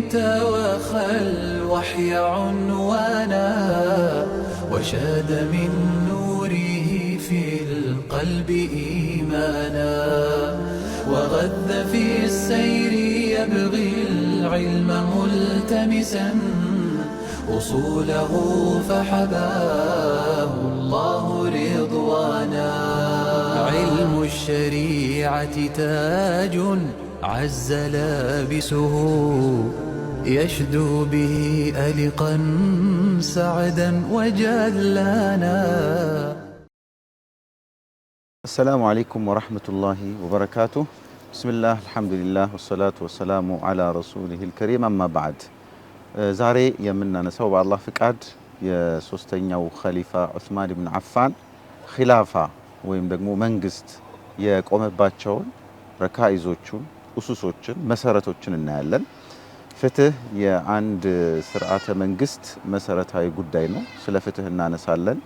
توخى الوحي عنوانا وشاد من نوره في القلب إيمانا وغذ في السير يبغي العلم ملتمسا أصوله فحباه الله رضوانا علم الشريعة تاج عز لابسه يشدو به ألقا سعدا وجلانا. السلام عليكم ورحمة الله وبركاته. بسم الله الحمد لله والصلاة والسلام على رسوله الكريم أما بعد ዛሬ የምናነሳው በአላህ ፍቃድ የሶስተኛው ኸሊፋ ዑስማን ኢብኑ አፋን ኺላፋ ወይም ደግሞ መንግስት የቆመባቸውን ረካኢዞቹን ኡሱሶችን መሰረቶችን እናያለን። ፍትህ የአንድ ስርዓተ መንግስት መሰረታዊ ጉዳይ ነው። ስለ ፍትህ እናነሳለን።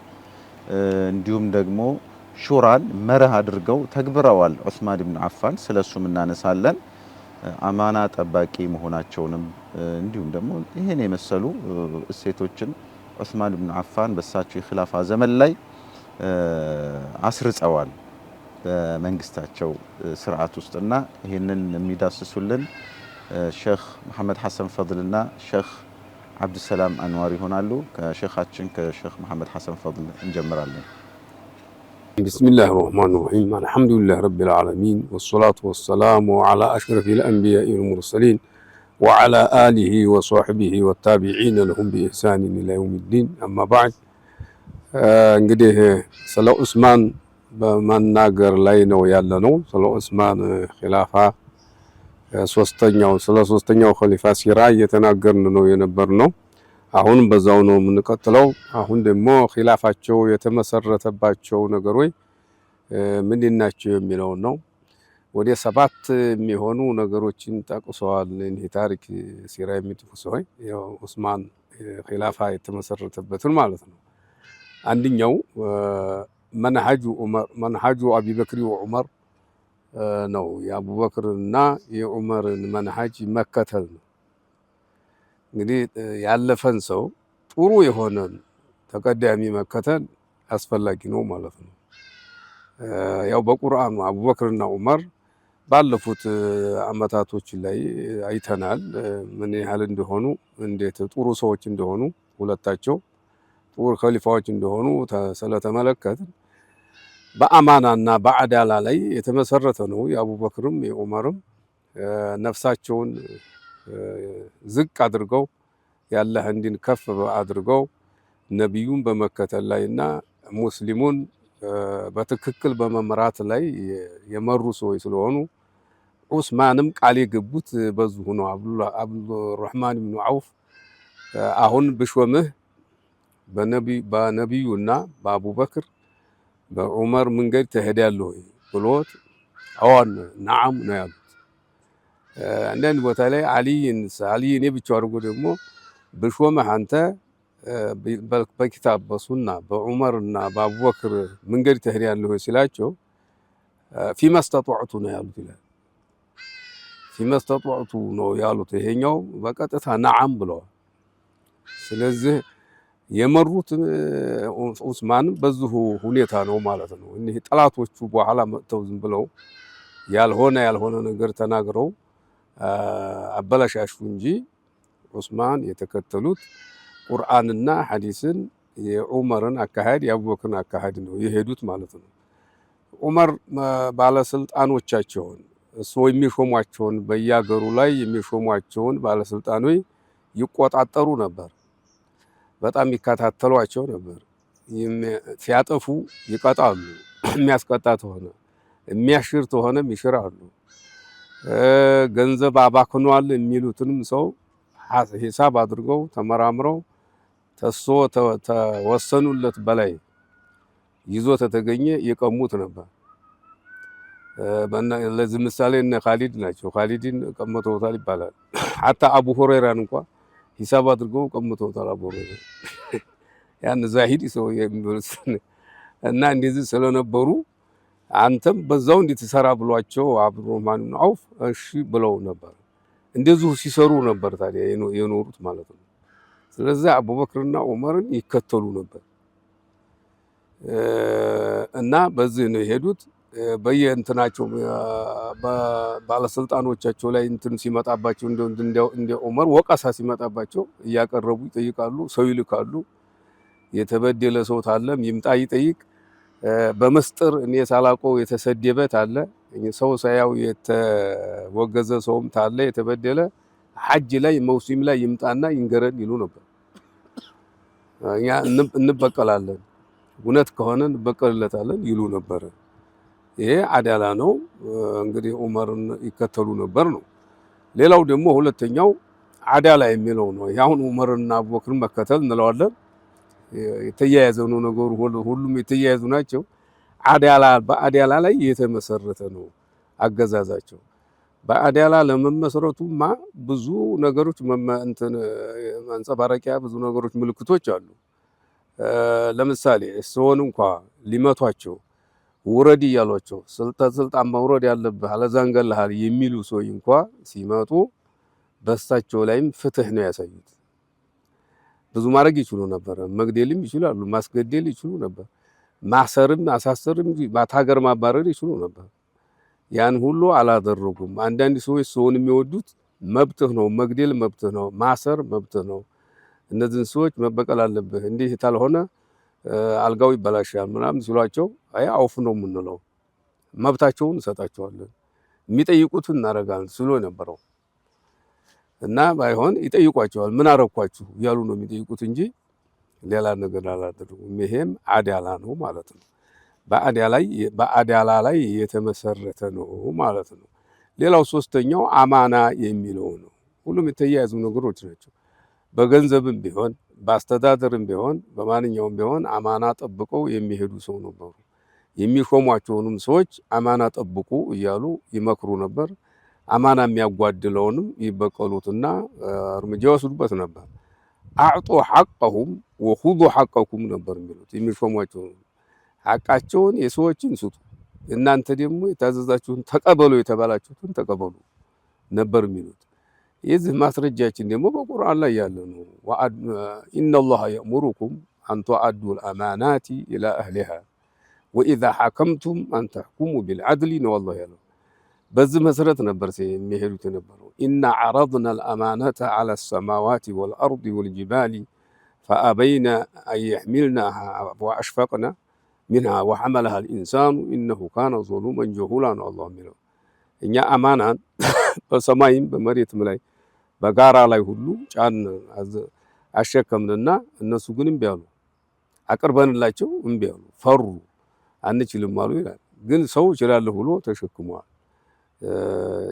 እንዲሁም ደግሞ ሹራን መርህ አድርገው ተግብረዋል ዑስማን ኢብኑ አፋን፣ ስለሱም እናነሳለን። አማና ጠባቂ መሆናቸውንም እንዲሁም ደግሞ ይሄን የመሰሉ እሴቶችን ዑስማን ኢብኑ አፋን በሳቸው የኺላፋ ዘመን ላይ አስርጸዋል በመንግስታቸው ስርዓት ውስጥና ይሄንን የሚዳስሱልን ሼክ መሐመድ ሐሰን ፈድልና ሼክ አብዱሰላም አንዋር ይሆናሉ። ከሼኻችን ከሼክ መሐመድ ሐሰን ፈድል እንጀምራለን። بسم الله الرحمن الرحيم الحمد لله رب العالمين والصلاة والسلام على أشرف الأنبياء والمرسلين وعلى آله وصحبه والتابعين لهم بإحسان إلى يوم الدين أما بعد እንግዲህ ስለ ዑስማን በመናገር ላይ ነው ያለነው። ስለ ዑስማን ኺላፋ ሶስተኛው ኸሊፋ ሲራ እየተናገርን ነው የነበርነው። አሁን በዛው ነው የምንቀጥለው። አሁን ደግሞ ኺላፋቸው የተመሰረተባቸው ነገሮች ምንድን ናቸው የሚለው ነው። ወደ 7 የሚሆኑ ነገሮችን ጠቅሰዋል። እኔ ታሪክ ሲራ የሚጥፉ ሰዎች ያው ዑስማን ኺላፋ የተመሰረተበትን ማለት ነው። አንደኛው መንሃጁ አቡበክር ወዑመር ነው። የአቡበክርና የዑመርን መንሃጅ መከተል ነው። እንግዲህ ያለፈን ሰው ጥሩ የሆነ ተቀዳሚ መከተል አስፈላጊ ነው ማለት ነው። ያው በቁርአኑ አቡበክርና ዑመር ባለፉት አመታቶች ላይ አይተናል ምን ያህል እንደሆኑ፣ እንዴት ጥሩ ሰዎች እንደሆኑ፣ ሁለታቸው ጥሩ ኸሊፋዎች እንደሆኑ ስለተመለከትን በአማናና በአዳላ ላይ የተመሰረተ ነው። የአቡበክርም የዑመርም ነፍሳቸውን ዝቅ አድርገው ያላህን ዲን ከፍ አድርገው ነብዩን በመከተል ላይና ሙስሊሙን በትክክል በመምራት ላይ የመሩ ሰዎች ስለሆኑ ዑስማንም ቃል የገቡት በዚሁ ነው። አብዱራህማን ኢብኑ ዐውፍ አሁን ብሾምህ በነብዩና በአቡበክር በዑመር መንገድ ትሄዳለህ ብሎት አዎን ነዓም ነው ያሉት። አንዳንድ ቦታ ላይ አሊ እኔ ብቻ አድርጎ ደግሞ ብሾምህ አንተ በኪታብ በሱና በዑመርና በአቡበክር መንገድ ትሄዳለህ ሲላቸው ፊማ استطعቱ ነው ያሉት ይላል። ፊማ استطعቱ ነው ያሉት። ይሄኛው በቀጥታ ነዓም ብለዋል። ስለዚህ የመሩት ዑስማን በዚሁ ሁኔታ ነው ማለት ነው። እነዚህ ጠላቶቹ በኋላ መጥተው ዝም ብለው ያልሆነ ነገር ተናግረው አበላሻሹ እንጂ ዑስማን የተከተሉት ቁርአንና ሐዲስን የዑመርን አካሄድ የአቡበክርን አካሄድ ነው የሄዱት ማለት ነው። ዑመር ባለስልጣኖቻቸውን እሱ የሚሾሟቸውን በየሀገሩ ላይ የሚሾሟቸውን ባለስልጣኖች ይቆጣጠሩ ነበር። በጣም ይከታተሏቸው ነበር። ሲያጠፉ ይቀጣሉ፣ የሚያስቀጣ ተሆነ የሚያሽር ተሆነም ይሽራሉ። ገንዘብ አባክኗል የሚሉትንም ሰው ሂሳብ አድርገው ተመራምረው ተወሰኑለት በላይ ይዞ ተተገኘ የቀሙት ነበር። ለዚህ ምሳሌ እነ ኻሊድ ናቸው። ኻሊድን ቀምተውታል ይባላል። ሐታ አቡ ሁረይራን እንኳን ሂሳብ አድርገው ቀምተውታል አቡ ሁረይራ። ያን ዛሂድ ሰው የሚሉት እና እንደዚህ ስለነበሩ አንተም በዛው እንድትሰራ ብሏቸው አብዱራህማን ኢብኑ ዐውፍ እሺ ብለው ነበር። እንደዚሁ ሲሰሩ ነበር ታዲያ የኖሩት ማለት ነው። ስለዚህ አቡበክርና ዑመርን ይከተሉ ነበር እና በዚህ ነው የሄዱት። በየእንትናቸው ባለስልጣኖቻቸው ላይ እንትን ሲመጣባቸው እንደ ዑመር ወቀሳ ሲመጣባቸው እያቀረቡ ይጠይቃሉ፣ ሰው ይልካሉ። የተበደለ ሰው ታለም ይምጣ ይጠይቅ። በመስጥር እኔ ሳላውቀው የተሰደበ ታለ፣ ሰው ሳያው የተወገዘ ሰውም ታለ የተበደለ ሐጅ ላይ መውሲም ላይ ይምጣና ይንገረን ይሉ ነበር። እኛ እንበቀላለን፣ እውነት ከሆነ እንበቀልለታለን ይሉ ነበር። ይሄ አዳላ ነው። እንግዲህ ዑመርን ይከተሉ ነበር ነው። ሌላው ደግሞ ሁለተኛው አዳላ የሚለው ነው። አሁን ዑመርና አቡበክርን መከተል እንለዋለን። የተያያዘ ነው ነገሩ፣ ሁሉም የተያያዙ ናቸው። አዳላ በአዳላ ላይ የተመሰረተ ነው አገዛዛቸው። በአዳላ ለመመስረቱማ ብዙ ነገሮች መንጸባረቂያ ብዙ ነገሮች ምልክቶች አሉ። ለምሳሌ ሰውን እንኳ ሊመቷቸው ውረድ እያሏቸው ስልጣን መውረድ ያለብህ አለዛ እንገልሃል የሚሉ ሰዎች እንኳ ሲመጡ በእሳቸው ላይም ፍትህ ነው ያሳዩት። ብዙ ማድረግ ይችሉ ነበር፣ መግደልም ይችላሉ፣ ማስገደል ይችሉ ነበር፣ ማሰርም አሳሰርም ባታገር ማባረር ይችሉ ነበር። ያን ሁሉ አላደረጉም። አንዳንድ ሰዎች ሰውን የሚወዱት መብትህ ነው፣ መግደል መብትህ ነው፣ ማሰር መብትህ ነው፣ እነዚህን ሰዎች መበቀል አለብህ፣ እንዲህ ካልሆነ አልጋው ይበላሻል ምናምን ሲሏቸው አይ አውፍ ነው የምንለው፣ መብታቸውን እንሰጣቸዋለን፣ የሚጠይቁትን እናደርጋለን ሲሉ የነበረው እና ባይሆን ይጠይቋቸዋል። ምን አረኳችሁ እያሉ ነው የሚጠይቁት እንጂ ሌላ ነገር አላደረጉም። ይሄም አዳላ ነው ማለት ነው። በአዳላ ላይ የተመሰረተ ነው ማለት ነው። ሌላው ሶስተኛው አማና የሚለው ነው። ሁሉም የተያያዙ ነገሮች ናቸው። በገንዘብም ቢሆን በአስተዳደርም ቢሆን በማንኛውም ቢሆን አማና ጠብቀው የሚሄዱ ሰው ነበሩ። የሚሾሟቸውንም ሰዎች አማና ጠብቁ እያሉ ይመክሩ ነበር። አማና የሚያጓድለውንም ይበቀሉትና እርምጃ ይወስዱበት ነበር። አዕጡ ሐቀሁም ወኹዙ ሐቀኩም ነበር የሚሉት። የሚሾሟቸው ሐቃቸውን የሰዎችን ስጡ፣ እናንተ ደግሞ የታዘዛችሁን ተቀበሉ፣ የተባላችሁትን ተቀበሉ ነበር የሚሉት። የዚህ ማስረጃችን ደግሞ በቁርአን ላይ ያለ ነው። ኢነላሃ የእሙሩኩም አን ቱአዱል አማናቲ ኢላ አህሊሃ ወኢዛ ሐከምቱም አን ተሕኩሙ ቢልዐድሊ ነው አላህ ያለው። በዚህ መሰረት ነበር የሚሄዱት የነበረው። ኢና ዐረድና አልአማነተ ዐላ ሰማዋቲ ወልአርዲ ወልጅባሊ ፈአበይነ አን የሕሚልናሃ ወአሽፈቅነ ሚንሃ ወሐመለሃ አልኢንሳኑ ኢነሁ ካነ ዘሉመን ጀሁላ ነው አላህ የሚለው። እኛ አማናን በሰማይም በመሬትም ላይ በጋራ ላይ ሁሉ ጫን አሸከምንና እነሱ ግን እምቢ አሉ። አቅርበንላቸው እምቢ አሉ፣ ፈሩ፣ አንችልም አሉ ይላል። ግን ሰው እችላለሁ ብሎ ተሸክሟል።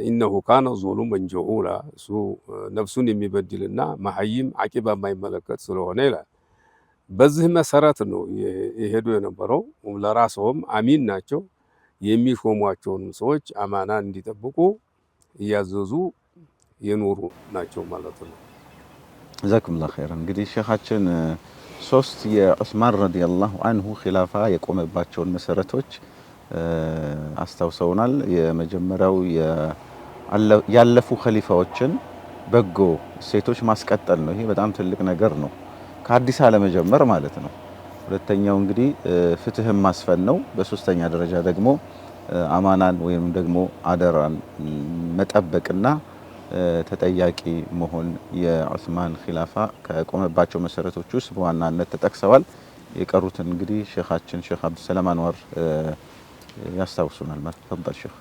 ኢነሁ ካነ ዘሉመን ጀሁላ፣ እሱ ነፍሱን የሚበድልና መሐይም አቂባ የማይመለከት ስለሆነ ይላል። በዚህ መሰረት ነው የሄዱ የነበረው። ለራስዎም አሚን ናቸው። የሚሾሟቸውን ሰዎች አማና እንዲጠብቁ እያዘዙ የኖሩ ናቸው ማለት ነው። ጀዛኩሙላህ ኸይረን። እንግዲህ ሼኻችን ሶስት የዑስማን ረዲየላሁ አንሁ ኺላፋ የቆመባቸውን መሰረቶች አስታውሰውናል። የመጀመሪያው ያለፉ ኸሊፋዎችን በጎ እሴቶች ማስቀጠል ነው። ይሄ በጣም ትልቅ ነገር ነው፣ ከአዲስ አለመጀመር ማለት ነው። ሁለተኛው እንግዲህ ፍትህን ማስፈን ነው። በሶስተኛ ደረጃ ደግሞ አማናን ወይም ደግሞ አደራን መጠበቅና ተጠያቂ መሆን የዑስማን ኺላፋ ከቆመባቸው መሰረቶች ውስጥ በዋናነት ተጠቅሰዋል። የቀሩትን እንግዲህ ሼኻችን ሼኽ አብዱሰላም አንዋር ያስታውሱናል። ተፈضل ሼኽ።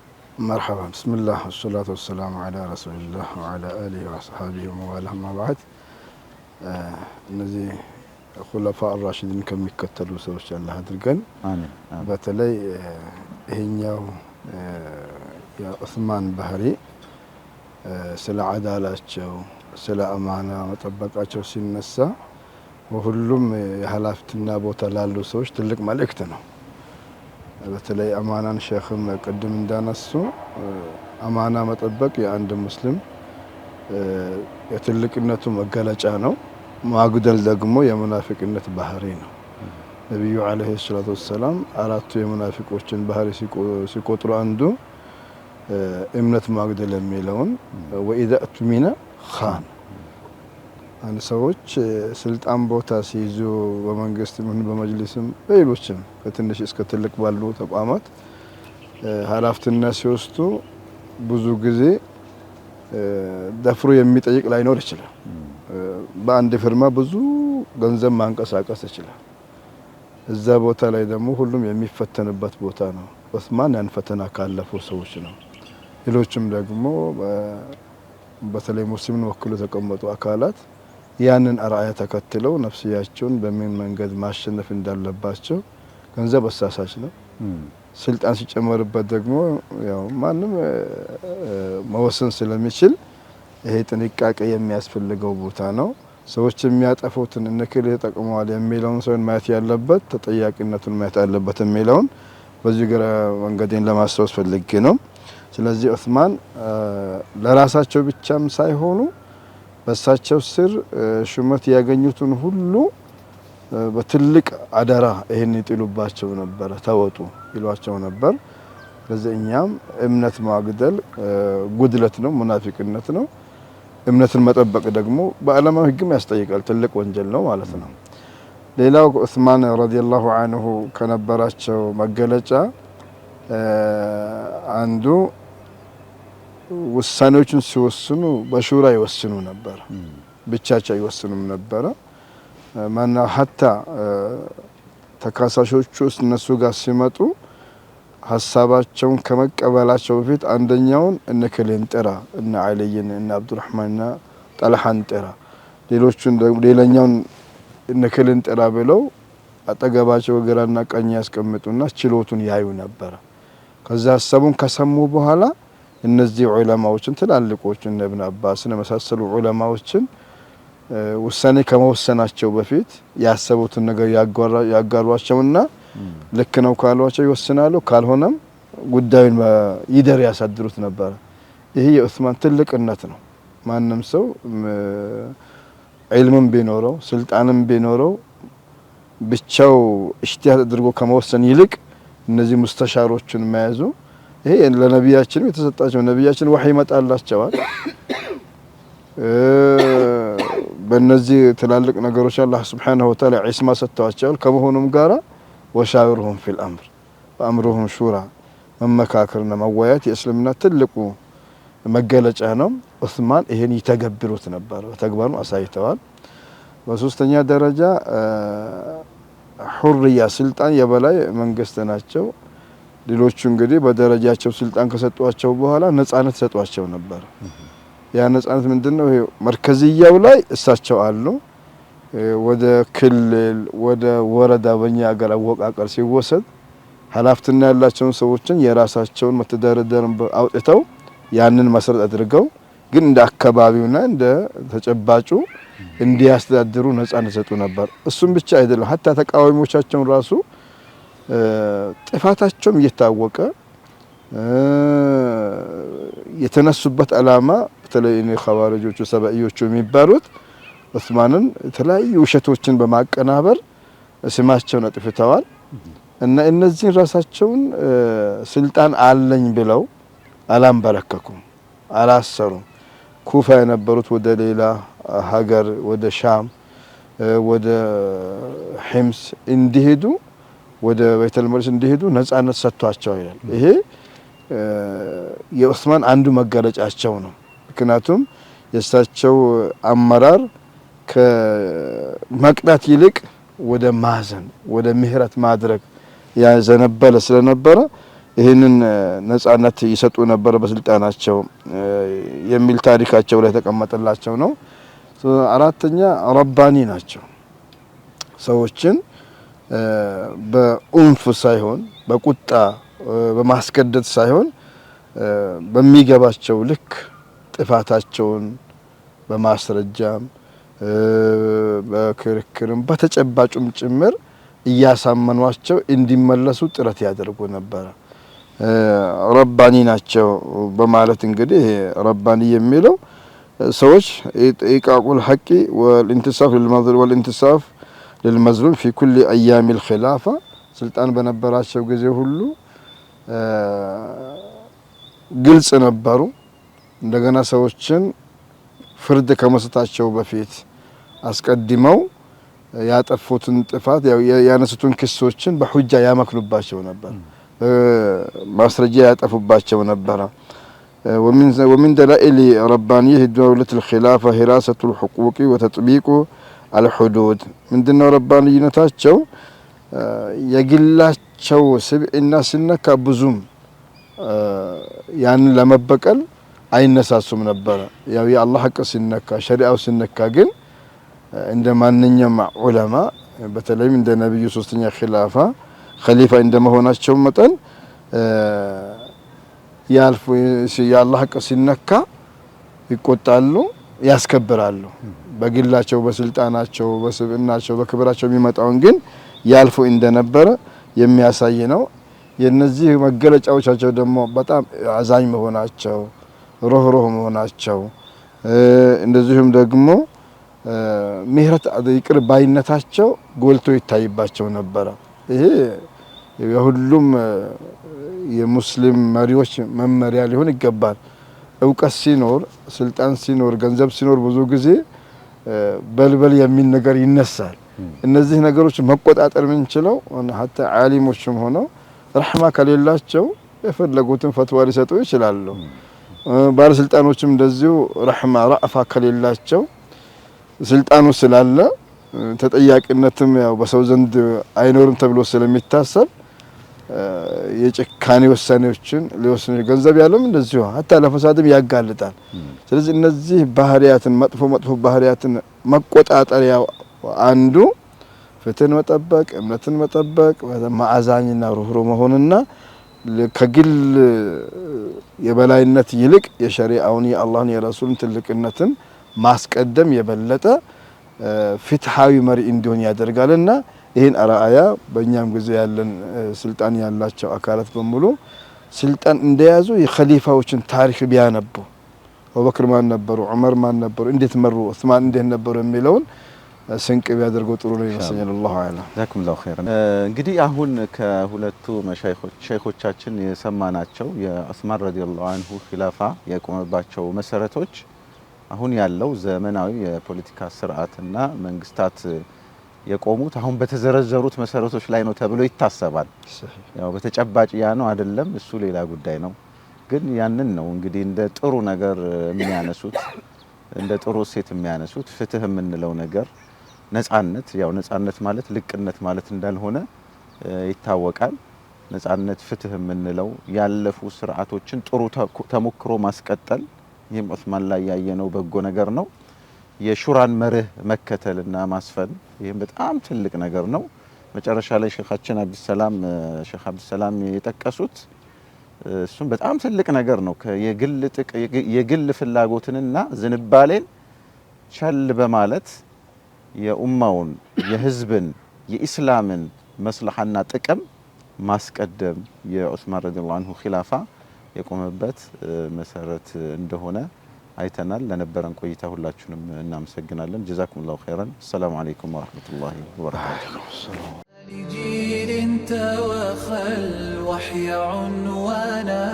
مرحبا بسم الله والصلاة والسلام على رسول الله وعلى آله وأصحابه وموالاه ما بعد እነዚህ ኹለፋ አራሺዲን ከሚከተሉ ሰዎች አላህ አድርገን። አሜን። በተለይ ይሄኛው የዑስማን ባህሪ ስለ አዳላቸው ስለ አማና መጠበቃቸው ሲነሳ ሁሉም የኃላፊነትና ቦታ ላሉ ሰዎች ትልቅ መልእክት ነው። በተለይ አማናን ሼኽም ቅድም እንዳነሱ አማና መጠበቅ የአንድ ሙስሊም የትልቅነቱ መገለጫ ነው። ማጉደል ደግሞ የሙናፊቅነት ባህሪ ነው። ነብዩ አለይሂ ሰላቱ ወሰላም አራቱ የሙናፊቆችን ባህሪ ሲቆጥሩ አንዱ እምነት ማግደል የሚለውን ወኢዛ እቱሚነ ኻን አንድ ሰዎች ስልጣን ቦታ ሲይዙ በመንግስትም ሆነ በመጅሊስም በሌሎችም ከትንሽ እስከ ትልቅ ባሉ ተቋማት ኃላፊነት ሲወስዱ ብዙ ጊዜ ደፍሮ የሚጠይቅ ላይኖር ይችላል። በአንድ ፊርማ ብዙ ገንዘብ ማንቀሳቀስ ይችላል። እዛ ቦታ ላይ ደግሞ ሁሉም የሚፈተንበት ቦታ ነው። ዑስማን ያን ፈተና ካለፉ ሰዎች ነው። ሌሎችም ደግሞ በተለይ ሙስሊምን ወክሎ የተቀመጡ አካላት ያንን አርአያ ተከትለው ነፍስያቸውን በምን መንገድ ማሸነፍ እንዳለባቸው ገንዘብ አሳሳች ነው። ስልጣን ሲጨመርበት ደግሞ ያው ማንም መወሰን ስለሚችል ይሄ ጥንቃቄ የሚያስፈልገው ቦታ ነው። ሰዎች የሚያጠፉትን እነከሌ ተጠቅመዋል የሚለውን ሰው ማየት ያለበት ተጠያቂነቱን ማየት አለበት የሚለውን በዚህ ግራ መንገዴን ለማስታወስ ፈልጌ ነው። ስለዚህ ዑስማን ለራሳቸው ብቻም ሳይሆኑ በሳቸው ስር ሹመት ያገኙትን ሁሉ በትልቅ አደራ ይሄን ይጥሉባቸው ነበር፣ ተወጡ ይሏቸው ነበር። ስለዚህ እኛም እምነት ማግደል ጉድለት ነው፣ ሙናፊቅነት ነው። እምነትን መጠበቅ ደግሞ በዓለማዊ ሕግም ያስጠይቃል፣ ትልቅ ወንጀል ነው ማለት ነው። ሌላው ዑስማን ረዲየላሁ ዐንሁ ከነበራቸው መገለጫ አንዱ ውሳኔዎችን ሲወስኑ በሹራ ይወስኑ ነበር፣ ብቻቸው አይወስኑም ነበር። ማና ሀታ ተካሳሾቹ እነሱ ጋር ሲመጡ ሀሳባቸውን ከመቀበላቸው በፊት አንደኛውን እነ ከሌን ጥራ፣ እነ አልይን፣ እነ አብዱራህማንና ጠልሃን ጥራ፣ ሌሎቹን ደግሞ ሌላኛውን እነ ከሌን ጥራ ብለው አጠገባቸው ግራና ቀኝ ያስቀምጡና ችሎቱን ያዩ ነበር። ከዛ ሀሳቡን ከሰሙ በኋላ እነዚህ ዑለማዎችን ትላልቆችን ኢብኑ አባስን የመሳሰሉ ዑለማዎችን ውሳኔ ከመወሰናቸው በፊት ያሰቡትን ነገር ያጋሯቸውና ልክ ነው ካሏቸው ይወስናሉ፣ ካልሆነም ጉዳዩን ይደር ያሳድሩት ነበር። ይሄ የዑስማን ትልቅነት ነው። ማንም ሰው ዒልምም ቢኖረው ስልጣንም ቢኖረው ብቻው ኢጅቲሃድ አድርጎ ከመወሰን ይልቅ እነዚህ ሙስተሻሮችን መያዙ ይሄ ለነቢያችን የተሰጣቸው ነቢያችን ወህይ ይመጣላቸዋል። በእነዚህ ትላልቅ ነገሮች አላህ ሱብሓነሁ ወተዓላ ዒስማ ሰጥቷቸዋል። ከመሆኑም ጋራ ወሻዊርሁም ፊል አምር ወአምሩሁም ሹራ መመካከርና መወያየት የእስልምና ትልቁ መገለጫ ነው። ዑስማን ይሄን ይተገብሩት ነበር፣ በተግባሩ አሳይተዋል። በሶስተኛ ደረጃ ሁርያ ስልጣን የበላይ መንግስት ናቸው። ሌሎቹ እንግዲህ በደረጃቸው ስልጣን ከሰጧቸው በኋላ ነጻነት ሰጧቸው ነበር። ያ ነጻነት ምንድነው? ይሄ መርከዝያው ላይ እሳቸው አሉ። ወደ ክልል ወደ ወረዳ በእኛ ሀገር አወቃቀር ሲወሰድ ኃላፊነት ያላቸውን ሰዎችን የራሳቸውን መተዳደሪያ ደንብ አውጥተው ያንን መሰረት አድርገው ግን እንደ አካባቢውና እንደ ተጨባጩ እንዲያስተዳድሩ ነጻነት ሰጡ ነበር። እሱም ብቻ አይደለም፣ ሀታ ተቃዋሚዎቻቸውን ራሱ ጥፋታቸውም እየታወቀ የተነሱበት አላማ በተለይ ኸዋሪጆቹ ሰበኢዮቹ የሚባሉት ዑስማንን የተለያዩ ውሸቶችን በማቀናበር ስማቸውን አጥፍተዋል እና እነዚህን ራሳቸውን ስልጣን አለኝ ብለው አላንበረከኩም፣ አላሰሩም። ኩፋ የነበሩት ወደ ሌላ ሀገር ወደ ሻም ወደ ሒምስ እንዲሄዱ ወደ ቤተል መቅደስ እንዲሄዱ ነጻነት ሰጥቷቸው ይላል። ይሄ የዑስማን አንዱ መገለጫቸው ነው። ምክንያቱም የእሳቸው አመራር ከመቅጣት ይልቅ ወደ ማዘን ወደ ምህረት ማድረግ ያዘነበለ ስለነበረ ይህንን ነጻነት ይሰጡ ነበር በስልጣናቸው የሚል ታሪካቸው ላይ ተቀመጠላቸው ነው። አራተኛ ረባኒ ናቸው። ሰዎችን በኡንፍ ሳይሆን በቁጣ በማስገደድ ሳይሆን በሚገባቸው ልክ ጥፋታቸውን በማስረጃም በክርክርም በተጨባጩም ጭምር እያሳመኗቸው እንዲመለሱ ጥረት ያደርጉ ነበር። ረባኒ ናቸው በማለት እንግዲህ ረባኒ የሚለው ሰዎች ኢቃቁል ሐቂ ወልኢንቲሳፍ للمظلوم في كل أيام الخلافة ስልጣን በነበራቸው ጊዜ ሁሉ ግልጽ ነበሩ። እንደገና ሰዎችን ፍርድ ከመስጠታቸው በፊት አስቀድመው ያጠፉትን ጥፋት ያነሱትን ክሶችን በሁጃ ያመክኑባቸው ነበር፣ ማስረጃ ያጠፉባቸው ነበር። ومن دلائل ربانية دولة الخلافة حراسة الحقوق وتطبيق الحدود ምንድነው ረባንይነታቸው? የግላቸው ስብዕና ሲነካ ብዙም ያንን ለመበቀል አይነሳሱም ነበር። ያው የአላህ ሐቅ ሲነካ ሸሪዓው ሲነካ ግን እንደ ማንኛውም ዑለማ በተለይም እንደ ነብዩ ሶስተኛ ኸሊፋ እንደመሆናቸው መጠን ያልፉ የአላህ ሐቅ ሲነካ ይቆጣሉ፣ ያስከብራሉ። በግላቸው በስልጣናቸው በስብዕናቸው በክብራቸው የሚመጣውን ግን ያልፉ እንደነበረ የሚያሳይ ነው። የነዚህ መገለጫዎቻቸው ደግሞ በጣም አዛኝ መሆናቸው፣ ሩህሩህ መሆናቸው፣ እንደዚሁም ደግሞ ምህረት ይቅር ባይነታቸው ጎልቶ ይታይባቸው ነበረ። ይሄ የሁሉም የሙስሊም መሪዎች መመሪያ ሊሆን ይገባል። እውቀት ሲኖር፣ ስልጣን ሲኖር፣ ገንዘብ ሲኖር ብዙ ጊዜ በልበል የሚል ነገር ይነሳል። እነዚህ ነገሮች መቆጣጠር የምንችለው ሀታ ዓሊሞችም ሆነው ረህማ ከሌላቸው የፈለጉትን ፈትዋ ሊሰጡ ይችላሉ። ባለስልጣኖችም እንደዚሁ ረህማ ረአፋ ከሌላቸው ስልጣኑ ስላለ ተጠያቂነትም ያው በሰው ዘንድ አይኖርም ተብሎ ስለሚታሰብ የጭካኔ ውሳኔዎችን ሊወስኑ ገንዘብ ያለውም እንደዚሁ ሀታ ለፈሳድም ያጋልጣል። ስለዚህ እነዚህ ባህሪያትን መጥፎ ባህሪያትን መቆጣጠሪያ አንዱ ፍትህን መጠበቅ፣ እምነትን መጠበቅ፣ ማዕዛኝና ሩህሩህ መሆንና ከግል የበላይነት ይልቅ የሸሪዓውን የአላህን የረሱልን ትልቅነትን ማስቀደም የበለጠ ፍትሃዊ መሪ እንዲሆን ያደርጋልና ይህን አርአያ በእኛም ጊዜ ያለን ስልጣን ያላቸው አካላት በሙሉ ስልጣን እንደያዙ የኸሊፋዎችን ታሪክ ቢያነቡ አቡበክር ማን ነበሩ፣ ዑመር ማን ነበሩ፣ እንዴት መሩ፣ ዑስማን እንዴት ነበሩ የሚለውን ስንቅ ቢያደርገው ጥሩ ነው ይመስለኛል። አላሁ አዕለም። ጀዛኩሙላሁ ኸይራን። እንግዲህ አሁን ከሁለቱ ሸይኾቻችን የሰማናቸው የዑስማን ረዲየላሁ ዐንሁ ኺላፋ የቆመባቸው መሰረቶች አሁን ያለው ዘመናዊ የፖለቲካ ስርዓትና መንግስታት የቆሙት አሁን በተዘረዘሩት መሰረቶች ላይ ነው ተብሎ ይታሰባል። ያው በተጨባጭ ያ ነው አይደለም እሱ ሌላ ጉዳይ ነው። ግን ያንን ነው እንግዲህ እንደ ጥሩ ነገር የሚያነሱት፣ እንደ ጥሩ ሴት የሚያነሱት ፍትህ የምንለው ነገር ነጻነት፣ ያው ነጻነት ማለት ልቅነት ማለት እንዳልሆነ ይታወቃል። ነጻነት፣ ፍትህ የምንለው ያለፉ ስርዓቶችን ጥሩ ተሞክሮ ማስቀጠል፣ ይህም ዑስማን ላይ ያየነው በጎ ነገር ነው። የሹራን መርህ መከተልና ማስፈን፣ ይህም በጣም ትልቅ ነገር ነው። መጨረሻ ላይ ሼኻችን ሼኽ አብዱሰላም የጠቀሱት እሱም በጣም ትልቅ ነገር ነው። የግል ፍላጎትንና ዝንባሌን ቸል በማለት የኡማውን፣ የህዝብን፣ የኢስላምን መስለሐና ጥቅም ማስቀደም የዑስማን ረዲየላሁ ዐንሁ ኺላፋ የቆመበት መሰረት እንደሆነ አይተናል። ለነበረን ቆይታ ሁላችሁንም እናመሰግናለን። ጀዛኩሙላሁ ኸይራን። ሰላም አለይኩም ወራህመቱላሂ ወበረካቱሁ። لجيل توخى الوحي عنوانا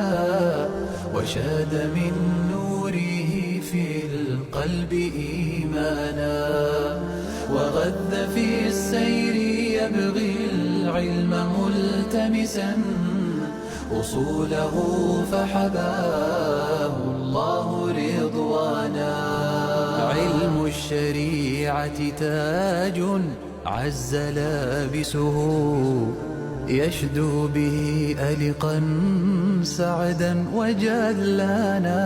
وشاد من نوره في القلب إيمانا وغذ في السير يبغي العلم ملتمسا أصوله فحباه الله رضوانا علم الشريعة تاج عز لابسه يشدو به ألقا سعدا وجلانا